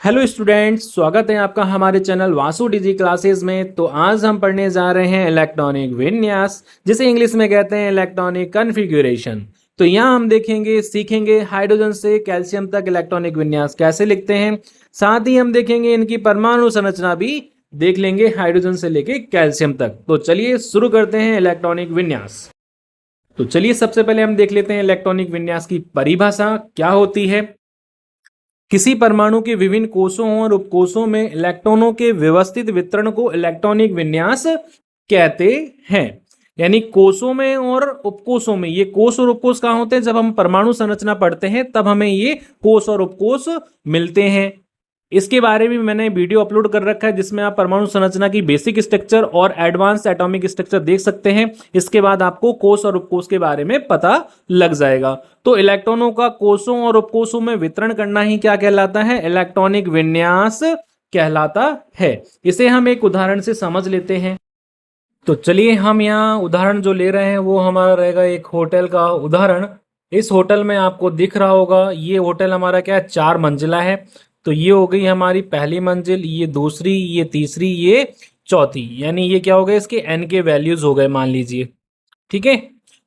Hello students, स्वागत है आपका हमारे चैनल वासु डिजी क्लासेस में। तो आज हम पढ़ने जा रहे हैं इलेक्ट्रॉनिक विन्यास, जिसे इंग्लिश में कहते हैं इलेक्ट्रॉनिक कॉन्फ़िगरेशन। तो यहाँ हम सीखेंगे हाइड्रोजन से कैल्शियम तक इलेक्ट्रॉनिक विन्यास कैसे लिखते हैं। साथ ही हम देखेंगे इनकी परमाणु संरचना भी देख लेंगे, हाइड्रोजन से लेके कैल्शियम तक। तो चलिए शुरू करते हैं इलेक्ट्रॉनिक विन्यास। तो चलिए सबसे पहले हम देख लेते हैं इलेक्ट्रॉनिक विन्यास की परिभाषा क्या होती है। किसी परमाणु के विभिन्न कोषों और उपकोषों में इलेक्ट्रॉनों के व्यवस्थित वितरण को इलेक्ट्रॉनिक विन्यास कहते हैं। यानी कोषों में और उपकोषों में, ये कोष और उपकोष कहाँ होते हैं? जब हम परमाणु संरचना पढ़ते हैं तब हमें ये कोष और उपकोष मिलते हैं। इसके बारे में मैंने वीडियो अपलोड कर रखा है जिसमें आप परमाणु संरचना की बेसिक स्ट्रक्चर और एडवांस एटॉमिक स्ट्रक्चर देख सकते हैं। इसके बाद आपको कोष और उपकोष के बारे में पता लग जाएगा। तो इलेक्ट्रॉनों का कोषों और उपकोषों में वितरण करना ही क्या कहलाता है? इलेक्ट्रॉनिक विन्यास कहलाता है। इसे हम एक उदाहरण से समझ लेते हैं। तो चलिए हम यहाँ उदाहरण जो ले रहे हैं वो हमारा रहेगा एक होटल का उदाहरण। इस होटल में आपको दिख रहा होगा, ये होटल हमारा क्या है, 4 मंजिला है। तो ये हो गई हमारी पहली मंजिल, ये दूसरी, ये तीसरी, ये चौथी। यानी ये क्या हो गए, इसके n के वैल्यूज हो गए मान लीजिए। ठीक है,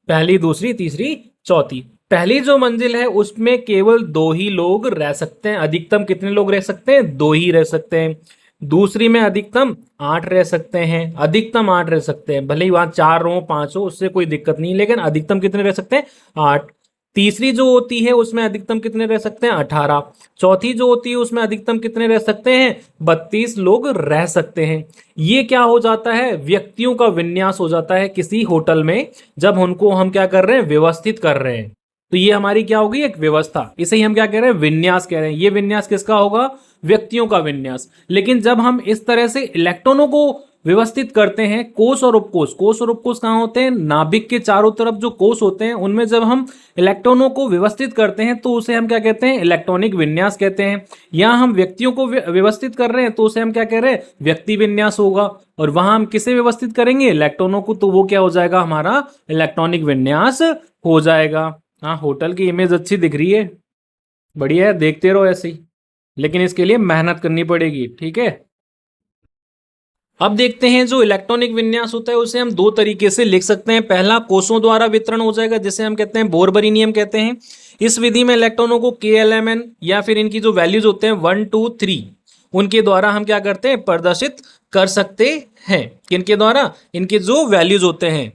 पहली, दूसरी, तीसरी, चौथी। पहली जो मंजिल है उसमें केवल 2 ही लोग रह सकते हैं। अधिकतम कितने लोग रह सकते हैं? 2 ही रह सकते हैं। दूसरी में अधिकतम 8 रह सकते हैं। अधिकतम 8 रह सकते हैं, भले ही वहां 4 हो 5 हो, उससे कोई दिक्कत नहीं, लेकिन अधिकतम कितने रह सकते हैं? 8। तीसरी जो होती है उसमें अधिकतम कितने रह सकते हैं? 18। चौथी जो होती है उसमें अधिकतम कितने रह सकते हैं? 32 लोग रह सकते हैं। ये क्या हो जाता है? व्यक्तियों का विन्यास हो जाता है किसी होटल में, जब उनको हम क्या कर रहे हैं? व्यवस्थित कर रहे हैं। तो ये हमारी क्या होगी? एक व्यवस्था। इसे ही हम क्या कह रहे हैं? विन्यास कह रहे हैं। ये विन्यास किसका होगा? व्यक्तियों का विन्यास। लेकिन जब हम इस तरह से इलेक्ट्रॉनों को व्यवस्थित करते हैं, कोष और उपकोष, कोष और उपकोष कहाँ होते हैं? नाभिक के चारों तरफ जो कोष होते हैं उनमें जब हम इलेक्ट्रॉनों को व्यवस्थित करते हैं तो उसे हम क्या कहते हैं? इलेक्ट्रॉनिक विन्यास कहते हैं। यहाँ हम व्यक्तियों को व्यवस्थित कर रहे हैं तो उसे हम क्या कह रहे हैं? व्यक्ति विन्यास होगा। और वहां हम किसे व्यवस्थित करेंगे? इलेक्ट्रॉनों को, तो वो क्या हो जाएगा? हमारा इलेक्ट्रॉनिक विन्यास हो जाएगा। हाँ, होटल की इमेज अच्छी दिख रही है, बढ़िया है, देखते रहो ऐसे ही, लेकिन इसके लिए मेहनत करनी पड़ेगी। ठीक है, अब देखते हैं जो इलेक्ट्रॉनिक विन्यास होता है उसे हम 2 तरीके से लिख सकते हैं। पहला, कोषों द्वारा वितरण हो जाएगा, जिसे हम कहते हैं बोरबरी नियम कहते हैं। इस विधि में इलेक्ट्रॉनों को KLMN या फिर इनकी जो वैल्यूज होते हैं 1 2 3, उनके द्वारा हम क्या करते हैं? प्रदर्शित कर सकते हैं। किनके द्वारा? इनके जो वैल्यूज होते हैं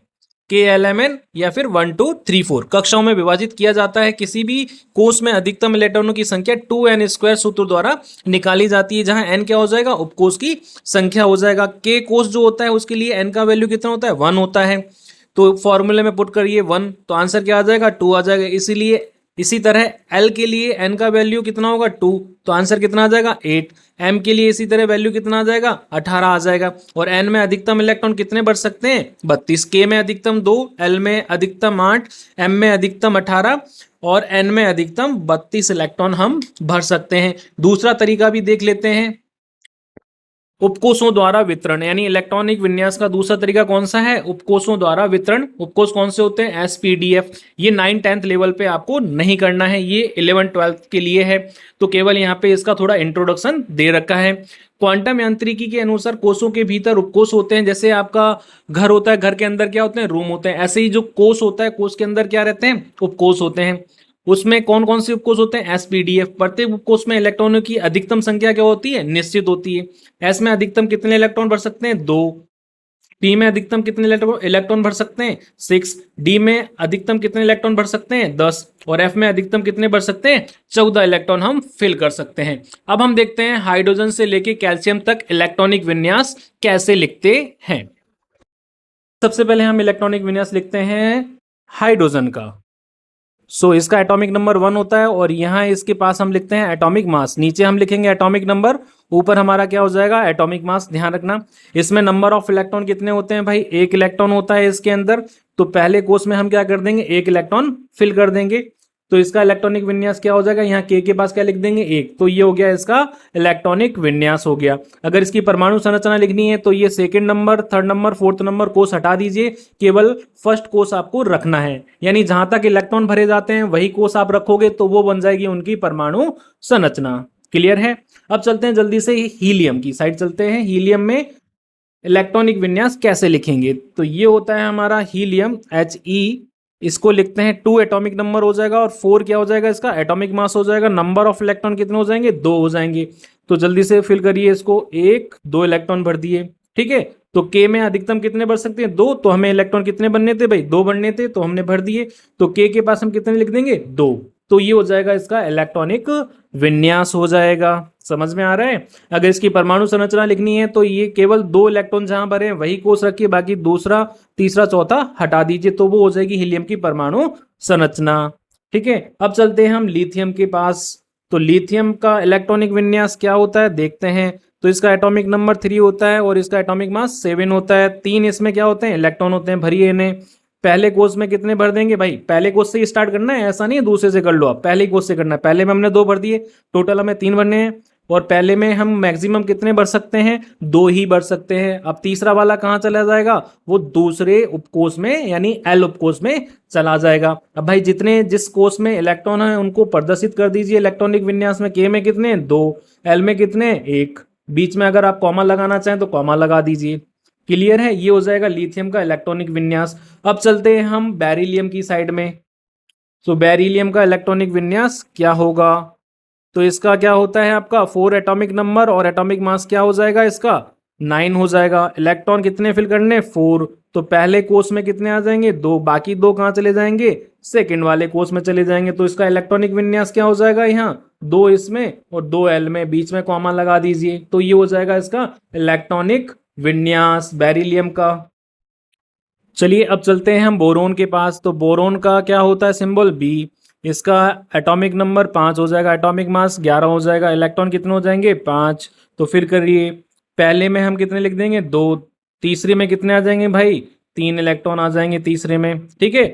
KLMN या फिर 1 2 3 4 कक्षाओं में विभाजित किया जाता है। किसी भी कोष में अधिकतम इलेक्ट्रॉनों की संख्या 2n² सूत्र द्वारा निकाली जाती है, जहां n क्या हो जाएगा? उपकोष की संख्या हो जाएगा। K कोष जो होता है उसके लिए n का वैल्यू कितना होता है? 1 होता है। तो फॉर्मूले में पुट करिए 1, तो आंसर क्या आ जाएगा? 2 आ जाएगा। इसीलिए इसी तरह L के लिए n का वैल्यू कितना होगा? 2, तो आंसर कितना आ जाएगा? 8। M के लिए इसी तरह वैल्यू कितना आ जाएगा? 18 आ जाएगा। और N में अधिकतम इलेक्ट्रॉन कितने भर सकते हैं? 32। K में अधिकतम 2, L में अधिकतम 8, M में अधिकतम 18 और N में अधिकतम 32 इलेक्ट्रॉन हम भर सकते हैं। दूसरा तरीका भी देख लेते हैं, उपकोषों द्वारा वितरण। यानी इलेक्ट्रॉनिक विन्यास का दूसरा तरीका कौन सा है? उपकोषों द्वारा वितरण। उपकोष कौन से होते हैं? SPDF। ये 9th 10th लेवल पे आपको नहीं करना है, ये 11th 12th के लिए है। तो केवल यहाँ पे इसका थोड़ा इंट्रोडक्शन दे रखा है। क्वांटम यांत्रिकी के अनुसार कोषों के भीतर उपकोष होते हैं। जैसे आपका घर होता है, घर के अंदर क्या होते हैं? रूम होते हैं। ऐसे ही जो कोष होता है, कोष के अंदर क्या रहते हैं? उपकोष होते हैं। उसमें कौन कौन से उपकोष होते हैं? SPDF। प्रत्येक उपकोष में इलेक्ट्रॉनों की अधिकतम संख्या क्या होती है? निश्चित होती है। S में अधिकतम कितने इलेक्ट्रॉन भर सकते हैं? 2। P में अधिकतम कितने इलेक्ट्रॉन भर सकते हैं? 6। D में अधिकतम कितने इलेक्ट्रॉन भर सकते हैं? 10। और F में अधिकतम कितने भर सकते हैं? 14 इलेक्ट्रॉन हम फिल कर सकते हैं। अब हम देखते हैं हाइड्रोजन से लेके कैल्शियम तक इलेक्ट्रॉनिक विन्यास कैसे लिखते हैं। सबसे पहले हम इलेक्ट्रॉनिक विन्यास लिखते हैं हाइड्रोजन का। इसका एटॉमिक नंबर 1 होता है और यहाँ इसके पास हम लिखते हैं एटॉमिक मास। नीचे हम लिखेंगे एटॉमिक नंबर, ऊपर हमारा क्या हो जाएगा? Atomic mass. ध्यान रखना, इसमें नंबर ऑफ इलेक्ट्रॉन कितने होते हैं भाई? 1 इलेक्ट्रॉन होता है इसके अंदर। तो पहले कोष में हम क्या कर देंगे? 1 इलेक्ट्रॉन फिल कर देंगे। तो इसका इलेक्ट्रॉनिक विन्यास क्या हो जाएगा? यहाँ K के पास क्या लिख देंगे? 1। तो ये हो गया इसका इलेक्ट्रॉनिक विन्यास हो गया। अगर इसकी परमाणु संरचना लिखनी है तो ये 2nd number, 3rd number, 4th number कोष हटा दीजिए, केवल फर्स्ट कोष आपको रखना है। यानी जहां तक इलेक्ट्रॉन भरे जाते हैं वही कोष आप रखोगे तो वो बन जाएगी उनकी परमाणु संरचना। क्लियर है? अब चलते हैं जल्दी से हीलियम की साइड चलते हैं। हीलियम में इलेक्ट्रॉनिक विन्यास कैसे लिखेंगे, तो ये होता है हमारा हीलियम He, इसको लिखते हैं 2 एटॉमिक नंबर हो जाएगा और 4 क्या हो जाएगा, इसका एटॉमिक मास हो जाएगा। नंबर ऑफ इलेक्ट्रॉन कितने हो जाएंगे, 2 हो जाएंगे। तो जल्दी से फिल करिए इसको, 1 2 इलेक्ट्रॉन भर दिए, ठीक है। तो के में अधिकतम कितने भर सकते हैं, 2, तो हमें इलेक्ट्रॉन कितने बनने थे भाई, 2 बनने थे, तो हमने भर दिए। तो के पास हम कितने लिख देंगे, 2। तो ये हो जाएगा इसका इलेक्ट्रॉनिक विन्यास हो जाएगा। समझ में आ रहा है। अगर इसकी परमाणु संरचना लिखनी है तो ये केवल 2 इलेक्ट्रॉन जहां भरे हैं वही कोष रखिए, बाकी दूसरा तीसरा चौथा हटा दीजिए, तो वो हो जाएगी हीलियम की परमाणु संरचना, ठीक है। अब चलते हैं हम लिथियम के पास। तो लिथियम का इलेक्ट्रॉनिक विन्यास क्या होता है देखते हैं। तो इसका एटॉमिक नंबर 3 होता है और इसका एटॉमिक मास 7 होता है। 3 इसमें क्या होते हैं, इलेक्ट्रॉन होते हैं, भरिए इन्हें। पहले कोष में कितने भर देंगे भाई, पहले कोष से ही स्टार्ट करना है, ऐसा नहीं है दूसरे से कर लो आप, पहले कोष से करना है। पहले में हमने 2 भर दिए, टोटल हमें 3 भरने हैं। और पहले में हम मैक्सिमम कितने भर सकते हैं, 2 ही भर सकते हैं। अब तीसरा वाला कहाँ चला जाएगा, वो दूसरे उपकोष में यानी एल उपकोष में चला जाएगा। अब भाई जितने जिस कोष में इलेक्ट्रॉन है उनको प्रदर्शित कर दीजिए इलेक्ट्रॉनिक विन्यास में। के में कितने, 2, एल में कितने, 1। बीच में अगर आप कॉमा लगाना चाहें तो कॉमा लगा दीजिए। क्लियर है, ये हो जाएगा लिथियम का इलेक्ट्रॉनिक विन्यास। अब चलते हैं हम बेरिलियम की साइड में। तो बेरिलियम का इलेक्ट्रॉनिक विन्यास क्या होगा, तो इसका क्या होता है आपका 4 एटॉमिक नंबर और एटॉमिक मास क्या हो जाएगा इसका 9 हो जाएगा। इलेक्ट्रॉन कितने फिल करने, 4। तो पहले कोष में कितने आ जाएंगे, 2, बाकी 2 कहाँ चले जाएंगे, सेकंड वाले कोष में चले जाएंगे। तो इसका इलेक्ट्रॉनिक विन्यास क्या हो जाएगा, यहाँ 2 इसमें और 2 एल में, बीच में कॉमा लगा दीजिए। तो ये हो जाएगा इसका इलेक्ट्रॉनिक विन्यास बेरिलियम का। चलिए अब चलते हैं हम बोरोन के पास। तो बोरोन का क्या होता है सिंबल बी, इसका एटॉमिक नंबर 5 हो जाएगा, एटॉमिक मास 11 हो जाएगा, इलेक्ट्रॉन कितने हो जाएंगे 5। तो फिर करिए, पहले में हम कितने लिख देंगे 2, तीसरे में कितने आ जाएंगे भाई 3 इलेक्ट्रॉन आ जाएंगे तीसरे में, ठीक है।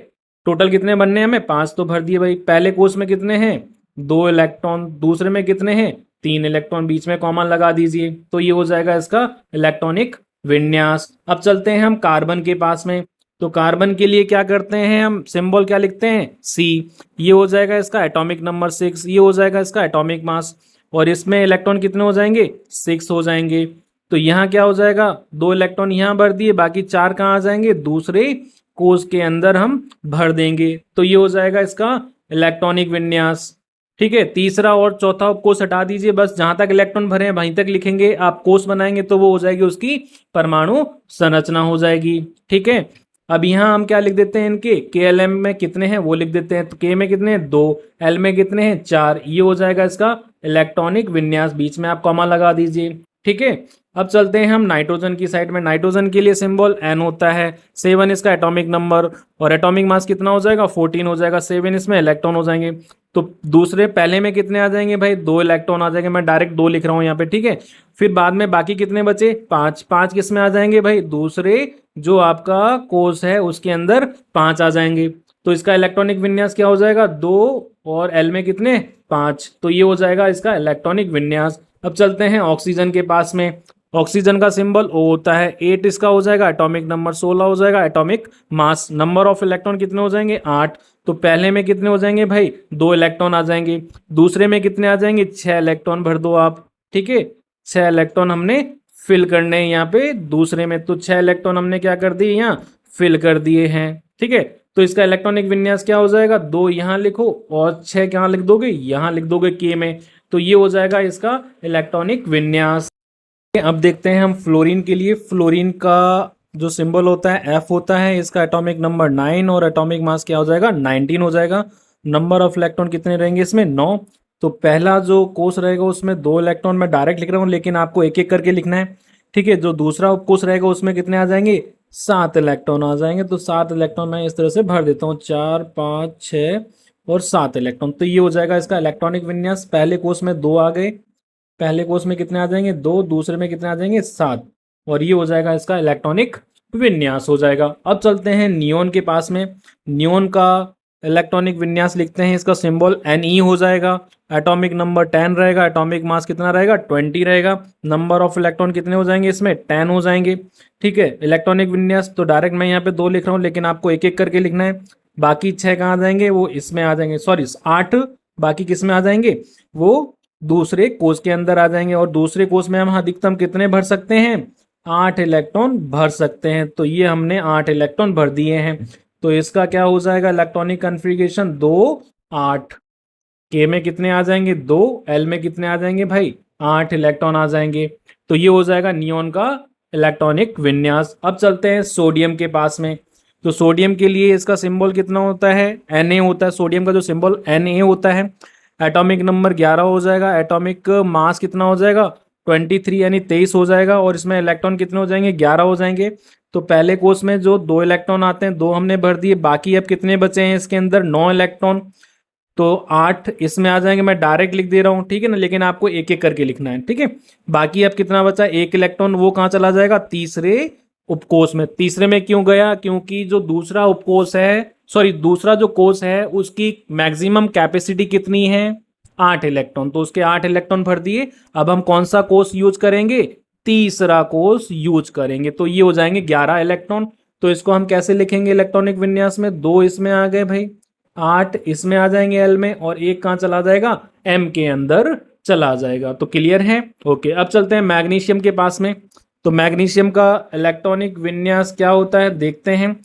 टोटल कितने बनने हैं हमें 5, तो भर दिए भाई। पहले कोष में कितने हैं 2 इलेक्ट्रॉन, दूसरे में कितने हैं 3 इलेक्ट्रॉन, बीच में कॉमन लगा दीजिए। तो ये हो जाएगा इसका इलेक्ट्रॉनिक विन्यास। अब चलते हैं हम कार्बन के पास में। तो कार्बन के लिए क्या करते हैं हम, सिंबल क्या लिखते हैं सी। ये हो जाएगा इसका एटॉमिक नंबर 6, ये हो जाएगा इसका एटॉमिक मास, और इसमें इलेक्ट्रॉन कितने हो जाएंगे 6 हो जाएंगे। तो यहाँ क्या हो जाएगा 2 इलेक्ट्रॉन यहाँ भर दिए, बाकी 4 कहाँ आ जाएंगे दूसरे कोष के अंदर हम भर देंगे। तो ये हो जाएगा इसका इलेक्ट्रॉनिक विन्यास, ठीक है। तीसरा और चौथा कोष हटा दीजिए, बस जहां तक इलेक्ट्रॉन भरे हैं वहीं तक लिखेंगे। आप कोष बनाएंगे तो वो हो जाएगी उसकी परमाणु संरचना हो जाएगी, ठीक है। अब यहाँ हम क्या लिख देते हैं इनके, के एल एम में कितने हैं वो लिख देते हैं। तो के में कितने हैं 2, एल में कितने हैं 4। ये हो जाएगा इसका इलेक्ट्रॉनिक विन्यास, बीच में आप कॉमा लगा दीजिए, ठीक है। अब चलते हैं हम नाइट्रोजन की साइड में। नाइट्रोजन के लिए सिंबल एन होता है, 7 इसका एटॉमिक नंबर और एटॉमिक मास कितना हो जाएगा 14 हो जाएगा। 7 इसमें इलेक्ट्रॉन हो जाएंगे। तो दूसरे पहले में कितने आ जाएंगे भाई 2 इलेक्ट्रॉन आ जाएंगे, मैं डायरेक्ट 2 लिख रहा हूँ यहाँ पे, ठीक है। फिर बाद में बाकी कितने बचे 5 किस में आ जाएंगे भाई, दूसरे जो आपका कोष है उसके अंदर 5 आ जाएंगे। तो इसका इलेक्ट्रॉनिक विन्यास क्या हो जाएगा 2 और एल में कितने 5। तो ये हो जाएगा इसका इलेक्ट्रॉनिक विन्यास। अब चलते हैं ऑक्सीजन के पास में। ऑक्सीजन का सिंबल ओ होता है, 8 इसका हो जाएगा एटॉमिक नंबर, 16 हो जाएगा atomic mass, number of electron कितने हो जाएंगे 8। तो पहले में कितने हो जाएंगे भाई 2 इलेक्ट्रॉन आ जाएंगे, दूसरे में कितने आ जाएंगे 6 इलेक्ट्रॉन भर दो आप, ठीक है। 6 इलेक्ट्रॉन हमने फिल करने हैं यहाँ पे दूसरे में, तो 6 इलेक्ट्रॉन हमने क्या कर दिए यहाँ फिल कर दिए हैं, ठीक है। तो इसका इलेक्ट्रॉनिक विन्यास क्या हो जाएगा 2 यहाँ लिखो और 6 कहाँ लिख दोगे यहाँ लिख दोगे के में। तो ये हो जाएगा इसका इलेक्ट्रॉनिक विन्यास। अब देखते हैं हम फ्लोरीन के लिए। फ्लोरीन का जो सिंबल होता है एफ होता है, इसका एटॉमिक नंबर 9 और एटॉमिक मास क्या हो जाएगा 19 हो जाएगा। नंबर ऑफ इलेक्ट्रॉन कितने रहेंगे इसमें 9। तो पहला जो कोष रहेगा उसमें 2 इलेक्ट्रॉन मैं डायरेक्ट लिख रहा हूँ, लेकिन आपको एक एक करके लिखना है, ठीक है। जो दूसरा कोष रहेगा उसमें कितने आ जाएंगे 7 इलेक्ट्रॉन आ जाएंगे। तो 7 इलेक्ट्रॉन मैं इस तरह से भर देता हूँ, 4 5 6 और 7 इलेक्ट्रॉन। तो ये हो जाएगा इसका इलेक्ट्रॉनिक विन्यास। पहले कोष में 2 आ गए, पहले कोष में कितने आ जाएंगे 2, दूसरे में कितने आ जाएंगे 7, और ये हो जाएगा इसका इलेक्ट्रॉनिक विन्यास हो जाएगा। अब चलते हैं नियोन के पास में। नियोन का इलेक्ट्रॉनिक विन्यास लिखते हैं, इसका सिंबल Ne हो जाएगा, एटॉमिक नंबर 10 रहेगा, एटॉमिक मास कितना रहेगा 20 रहेगा, नंबर ऑफ इलेक्ट्रॉन कितने हो जाएंगे इसमें 10 हो जाएंगे, ठीक है। इलेक्ट्रॉनिक विन्यास तो डायरेक्ट मैं यहाँ पे 2 लिख रहा हूँ, लेकिन आपको एक एक करके लिखना है। बाकी 6 कहाँ आ जाएंगे वो इसमें आ जाएंगे, सॉरी 8 बाकी किस में आ जाएंगे वो दूसरे कोष के अंदर आ जाएंगे और दूसरे कोष में हम अधिकतम कितने भर सकते हैं, 8 इलेक्ट्रॉन भर सकते हैं। तो ये हमने 8 इलेक्ट्रॉन भर दिए हैं। तो इसका क्या हो जाएगा इलेक्ट्रॉनिक कन्फिग्रेशन 2 8। के में कितने आ जाएंगे 2, एल में कितने आ जाएंगे भाई 8 इलेक्ट्रॉन आ जाएंगे। तो ये हो जाएगा नियोन का इलेक्ट्रॉनिक विन्यास। अब चलते हैं सोडियम के पास में। तो सोडियम के लिए इसका सिंबल कितना होता है, Na होता है। सोडियम का जो सिंबल Na होता है, एटॉमिक नंबर 11 हो जाएगा, एटॉमिक मास कितना हो जाएगा 23 यानी 23 हो जाएगा, और इसमें इलेक्ट्रॉन कितने हो जाएंगे 11 हो जाएंगे। तो पहले कोष में जो 2 इलेक्ट्रॉन आते हैं 2 हमने भर दिए, बाकी अब कितने बचे हैं इसके अंदर 9 इलेक्ट्रॉन। तो 8 इसमें आ जाएंगे, मैं डायरेक्ट लिख दे रहा हूं ठीक है ना, लेकिन आपको एक एक करके लिखना है ठीक है। बाकी अब कितना बचा 1 इलेक्ट्रॉन, वो कहाँ चला जाएगा तीसरे उपकोष में। तीसरे में क्यों गया, क्योंकि जो दूसरा उपकोष है दूसरा जो कोष है उसकी मैक्सिमम कैपेसिटी कितनी है 8 इलेक्ट्रॉन, तो उसके 8 इलेक्ट्रॉन भर दिए। अब हम कौन सा कोष यूज करेंगे, तीसरा कोष यूज करेंगे। तो ये हो जाएंगे 11 इलेक्ट्रॉन। तो इसको हम कैसे लिखेंगे इलेक्ट्रॉनिक विन्यास में, 2 इसमें आ गए भाई, 8 इसमें आ जाएंगे एल में, और एक कहाँ चला जाएगा एम के अंदर चला जाएगा। तो क्लियर है ओके। अब चलते हैं मैग्नीशियम के पास में। तो मैग्नीशियम का इलेक्ट्रॉनिक विन्यास क्या होता है देखते हैं।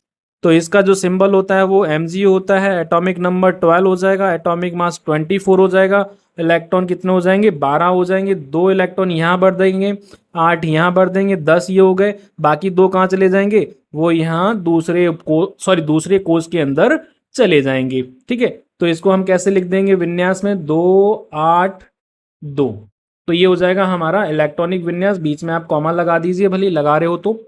तो इसका जो सिंबल होता है वो Mg होता है, एटॉमिक नंबर 12 हो जाएगा, एटॉमिक मास 24 हो जाएगा, इलेक्ट्रॉन कितने हो जाएंगे 12 हो जाएंगे। 2 इलेक्ट्रॉन यहाँ भर देंगे, 8 यहाँ भर देंगे, 10 ये हो गए। बाकी 2 कहाँ चले जाएंगे, वो यहाँ दूसरे कोष के अंदर चले जाएंगे ठीक है। तो इसको हम कैसे लिख देंगे विन्यास में 2 8 2। तो ये हो जाएगा हमारा इलेक्ट्रॉनिक विन्यास। बीच में आप कॉमा लगा दीजिए भले लगा रहे हो तो।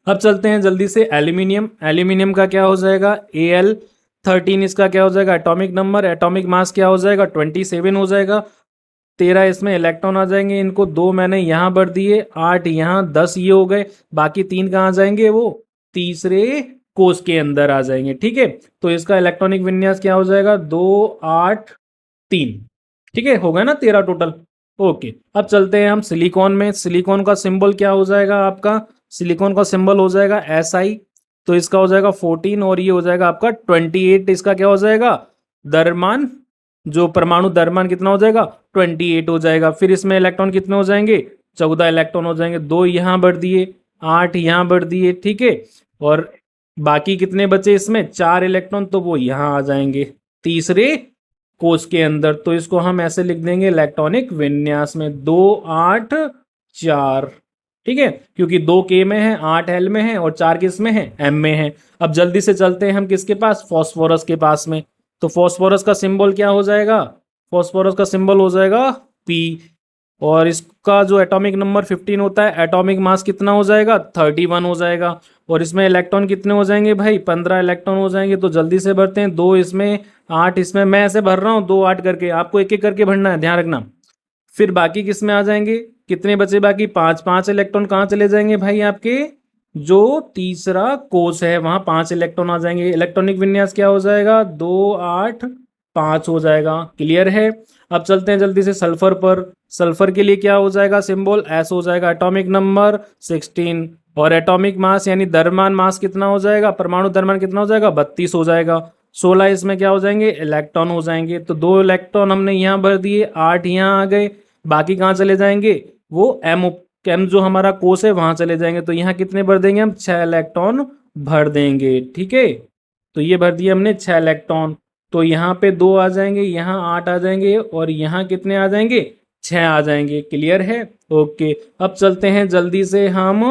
अब चलते हैं जल्दी से एल्यूमिनियम। एल्यूमिनियम का क्या हो जाएगा Al13, इसका क्या हो जाएगा एटॉमिक नंबर, एटॉमिक मास क्या हो जाएगा 27 हो जाएगा। 13 इसमें इलेक्ट्रॉन आ जाएंगे, इनको 2 मैंने यहाँ भर दिए, 8 यहाँ, 10 ये हो गए। बाकी 3 कहाँ जाएंगे, वो तीसरे कोष के अंदर आ जाएंगे ठीक है। तो इसका इलेक्ट्रॉनिक विन्यास क्या हो जाएगा 2 8 3 ठीक है, हो गया ना 13 टोटल ओके। अब चलते हैं हम सिलिकॉन में। सिलिकॉन का सिंबल क्या हो जाएगा आपका, सिलिकॉन का सिंबल हो जाएगा Si। तो इसका हो जाएगा 14 और ये हो जाएगा आपका 28। इसका क्या हो जाएगा द्रव्यमान, जो परमाणु द्रव्यमान कितना हो जाएगा 28 हो जाएगा। फिर इसमें इलेक्ट्रॉन कितने हो जाएंगे 14 इलेक्ट्रॉन हो जाएंगे। 2 यहाँ भर दिए, 8 यहाँ भर दिए ठीक है। और बाकी कितने बचे इसमें 4 इलेक्ट्रॉन, तो वो यहाँ आ जाएंगे तीसरे कोष के अंदर। तो इसको हम ऐसे लिख देंगे इलेक्ट्रॉनिक विन्यास में 2 8 4 ठीक है, क्योंकि 2 के में है, 8 एल में है और 4 किस में है एम में है। अब जल्दी से चलते हैं हम किसके पास, फॉस्फोरस के पास में। तो फॉस्फोरस का सिंबल क्या हो जाएगा, फॉस्फोरस का सिंबल हो जाएगा P, और इसका जो एटॉमिक नंबर 15 होता है, एटॉमिक मास कितना हो जाएगा 31 हो जाएगा। और इसमें इलेक्ट्रॉन कितने हो जाएंगे भाई 15 इलेक्ट्रॉन हो जाएंगे। तो जल्दी से भरते हैं, 2 इसमें 8 इसमें, मैं ऐसे भर रहा हूँ 2 8 करके, आपको एक एक करके भरना है ध्यान रखना। फिर बाकी किस में आ जाएंगे, कितने बचे बाकी 5 इलेक्ट्रॉन कहाँ चले जाएंगे भाई आपके जो तीसरा कोष है वहां 5 इलेक्ट्रॉन आ जाएंगे। इलेक्ट्रॉनिक विन्यास क्या हो जाएगा 2 8 5 हो जाएगा। क्लियर है। अब चलते हैं जल्दी से सल्फर पर। सल्फर के लिए क्या हो जाएगा सिंबल S हो जाएगा, एटॉमिक नंबर 16 और एटॉमिक मास यानी द्रव्यमान मास कितना हो जाएगा, परमाणु द्रव्यमान कितना हो जाएगा 32 हो जाएगा। 16 इसमें क्या हो जाएंगे इलेक्ट्रॉन हो जाएंगे। तो 2 इलेक्ट्रॉन हमने यहाँ भर दिए, 8 यहाँ आ गए, बाकी कहाँ चले जाएंगे वो एम जो हमारा कोष है वहां चले जाएंगे। तो यहाँ कितने भर देंगे हम 6 इलेक्ट्रॉन भर देंगे ठीक है। तो ये भर दिए हमने 6 इलेक्ट्रॉन। तो यहाँ पे 2 आ जाएंगे, यहाँ 8 आ जाएंगे और यहाँ कितने आ जाएंगे 6 आ जाएंगे। क्लियर है ओके। अब चलते हैं जल्दी से हम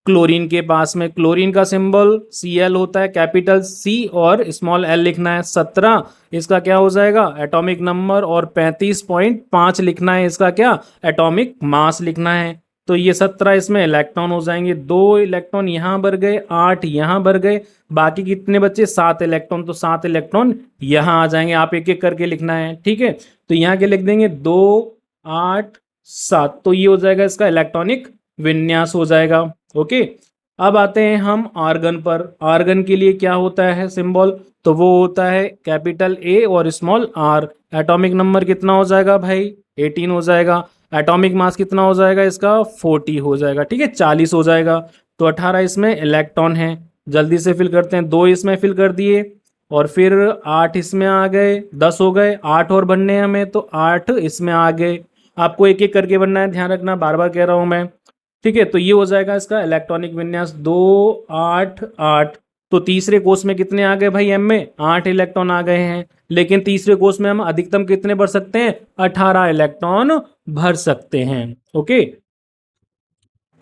क्लोरीन के पास में। क्लोरीन का सिंबल Cl होता है, कैपिटल C और स्मॉल l लिखना है। 17 इसका क्या हो जाएगा एटॉमिक नंबर और 35.5 लिखना है इसका क्या एटॉमिक मास लिखना है। तो ये 17 इसमें इलेक्ट्रॉन हो जाएंगे, 2 इलेक्ट्रॉन यहाँ भर गए, 8 यहाँ भर गए, बाकी कितने बच्चे 7 इलेक्ट्रॉन। तो 7 इलेक्ट्रॉन यहाँ आ जाएंगे, आप एक एक करके लिखना है ठीक है। तो यहाँ के लिख देंगे 2 8 7। तो ये हो जाएगा इसका इलेक्ट्रॉनिक विन्यास हो जाएगा ओके। अब आते हैं हम आर्गन पर। आर्गन के लिए क्या होता है सिंबल, तो वो होता है कैपिटल A और स्मॉल r। एटॉमिक नंबर कितना हो जाएगा भाई 18 हो जाएगा। एटॉमिक मास कितना हो जाएगा इसका 40 हो जाएगा ठीक है, 40 हो जाएगा। तो 18 इसमें इलेक्ट्रॉन है। जल्दी से फिल करते हैं, 2 इसमें फिल कर दिए, और फिर 8 इसमें आ गए, 10 हो गए, 8 और बनने हैं हमें, तो 8 इसमें आ गए। आपको एक एक करके बनना है, ध्यान रखना, बार बार कह रहा हूं मैं। ठीक है, तो ये हो जाएगा इसका इलेक्ट्रॉनिक विन्यास 2 8 8। तो तीसरे कोष में कितने आ गए भाई, एम में 8 इलेक्ट्रॉन आ गए हैं, लेकिन तीसरे कोष में हम अधिकतम कितने भर सकते हैं, 18 इलेक्ट्रॉन भर सकते हैं। ओके,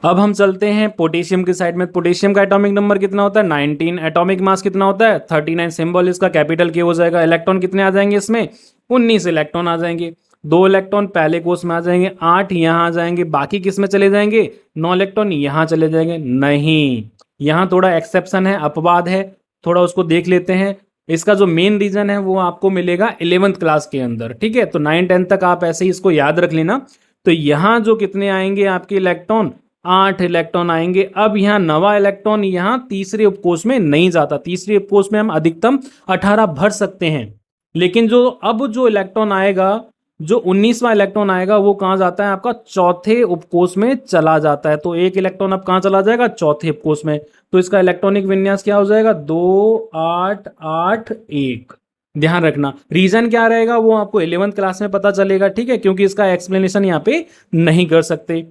अब हम चलते हैं पोटेशियम की साइड में। पोटेशियम का एटॉमिक नंबर कितना होता है, 19। एटॉमिक मास कितना होता है, 39। सिंबल इसका कैपिटल के हो जाएगा। इलेक्ट्रॉन कितने आ जाएंगे इसमें, 19 इलेक्ट्रॉन आ जाएंगे। 2 इलेक्ट्रॉन पहले कोष में आ जाएंगे, 8 यहाँ आ जाएंगे, बाकी किस में चले जाएंगे, 9 इलेक्ट्रॉन यहाँ चले जाएंगे। नहीं, यहाँ थोड़ा एक्सेप्शन है, अपवाद है, थोड़ा उसको देख लेते हैं। इसका जो मेन रीजन है वो आपको मिलेगा 11th क्लास के अंदर। ठीक है, तो 9 10 तक आप ऐसे ही इसको याद रख लेना। तो यहाँ जो कितने आएंगे आपके इलेक्ट्रॉन, 8 इलेक्ट्रॉन आएंगे। अब यहाँ नवा इलेक्ट्रॉन यहाँ तीसरे उपकोष में नहीं जाता, तीसरे उपकोष में हम अधिकतम 18 भर सकते हैं। लेकिन जो इलेक्ट्रॉन आएगा, जो 19वां इलेक्ट्रॉन आएगा, वो कहाँ जाता है, आपका चौथे उपकोष में चला जाता है। तो एक इलेक्ट्रॉन अब कहाँ चला जाएगा, चौथे उपकोष में। तो इसका इलेक्ट्रॉनिक विन्यास क्या हो जाएगा, 2 8 8 1। ध्यान रखना, रीजन क्या रहेगा वो आपको 11th क्लास में पता चलेगा। ठीक है, क्योंकि इसका एक्सप्लेनेशन यहाँ पे नहीं कर सकते।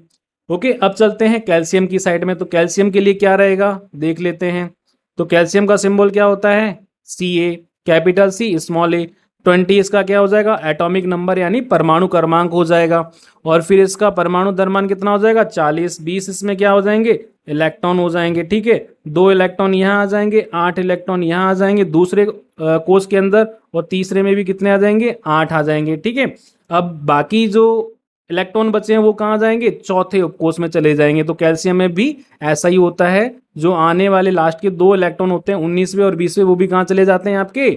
ओके, अब चलते हैं कैल्शियम की साइड में। तो कैल्शियम के लिए क्या रहेगा देख लेते हैं। तो कैल्शियम का सिंबल क्या होता है, Ca, capital C small a। 20 इसका क्या हो जाएगा, एटॉमिक नंबर यानी परमाणु क्रमांक हो जाएगा। और फिर इसका परमाणु द्रव्यमान कितना हो जाएगा, 40। 20 इसमें क्या हो जाएंगे, इलेक्ट्रॉन हो जाएंगे। ठीक है, 2 इलेक्ट्रॉन यहाँ आ जाएंगे, 8 इलेक्ट्रॉन यहाँ आ जाएंगे दूसरे कोष के अंदर, और तीसरे में भी कितने आ जाएंगे, 8 आ जाएंगे। ठीक है, अब बाकी जो इलेक्ट्रॉन बचे हैं वो कहाँ जाएंगे, चौथे उपकोष में चले जाएंगे। तो कैल्शियम में भी ऐसा ही होता है, जो आने वाले लास्ट के 2 इलेक्ट्रॉन होते हैं 19वें और 20वें, वो भी कहाँ चले जाते हैं, आपके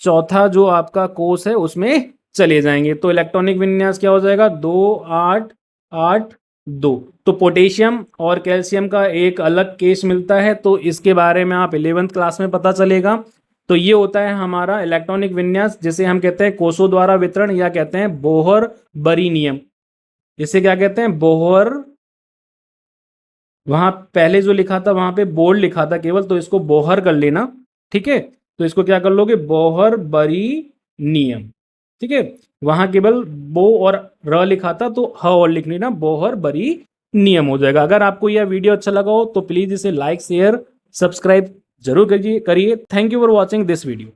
चौथा जो आपका कोष है उसमें चले जाएंगे। तो इलेक्ट्रॉनिक विन्यास क्या हो जाएगा, 2 8 8 2। तो पोटेशियम और कैल्शियम का एक अलग केस मिलता है, तो इसके बारे में आप 11th क्लास में पता चलेगा। तो ये होता है हमारा इलेक्ट्रॉनिक विन्यास, जिसे हम कहते हैं कोषों द्वारा वितरण, या कहते हैं बोहर बरी नियम। इसे क्या कहते हैं, बोहर, वहां पहले जो लिखा था वहां पे बोल्ड लिखा था केवल, तो इसको बोहर कर लेना। ठीक है, तो इसको क्या कर लोगे, बोहर बरी नियम। ठीक है, वहां केवल बो और र लिखा था, तो ह और लिख लेना, बोहर बरी नियम हो जाएगा। अगर आपको यह वीडियो अच्छा लगा हो तो प्लीज इसे लाइक शेयर सब्सक्राइब जरूर करिए। Thank you for watching this video.